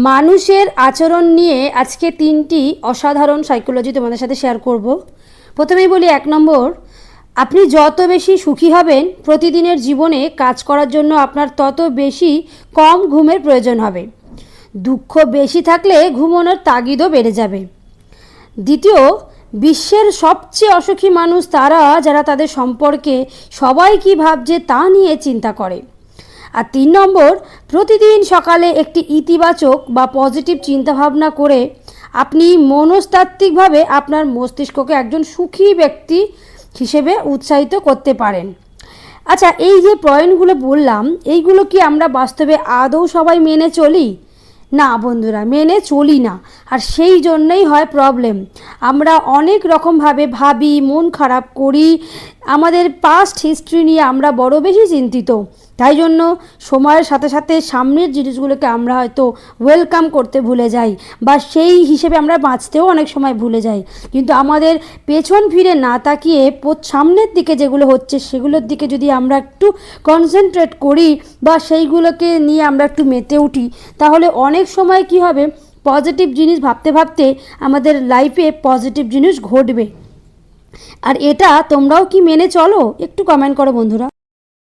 মানুষের আচরণ নিয়ে আজকে 3টি অসাধারণ সাইকোলজি তোমাদের সাথে শেয়ার করব। প্রথমেই বলি 1 নম্বর, আপনি যত বেশি সুখী হবেন প্রতিদিনের জীবনে কাজ করার জন্য আপনার তত বেশি কম ঘুমের প্রয়োজন হবে। দুঃখ বেশি থাকলে ঘুমানোর তাগিদও বেড়ে যাবে। দ্বিতীয়, বিশ্বের সবচেয়ে অসুখী মানুষ তারা যারা তাদের সম্পর্কে সবাই কী ভাবছে তা নিয়ে চিন্তা করে। আর 3 নম্বর, প্রতিদিন সকালে একটি ইতিবাচক বা পজিটিভ চিন্তাভাবনা করে আপনি মনস্তাত্ত্বিকভাবে আপনার মস্তিষ্ককে একজন সুখী ব্যক্তি হিসেবে উৎসাহিত করতে পারেন। আচ্ছা, এই যে পয়েন্টগুলো বললাম, এইগুলো কি আমরা বাস্তবে আদৌ সবাই মেনে চলি? না বন্ধুরা, মেনে চলি না। আর সেই জন্যই হয় প্রবলেম। আমরা অনেক রকমভাবে ভাবি, মন খারাপ করি, আমাদের পাস্ট হিস্ট্রি নিয়ে আমরা বড় বেশি চিন্তিত। তাই জন্য সময়ের সাথে সাথে সামনের জিনিসগুলোকে আমরা হয়তো ওয়েলকাম করতে ভুলে যাই, বা সেই হিসেবে আমরা বাঁচতেও অনেক সময় ভুলে যাই। কিন্তু আমাদের পেছন ফিরে না তাকিয়ে সামনের দিকে যেগুলো হচ্ছে সেগুলোর দিকে যদি আমরা একটু কনসেন্ট্রেট করি বা সেইগুলোকে নিয়ে আমরা একটু মেতে উঠি, তাহলে অনেক সময় কি হবে, পজিটিভ জিনিস ভাবতে ভাবতে আমাদের লাইফে পজিটিভ জিনিস ঘটবে। আর এটা তোমরাও কি মেনে চলো? একটু কমেন্ট করো বন্ধুরা।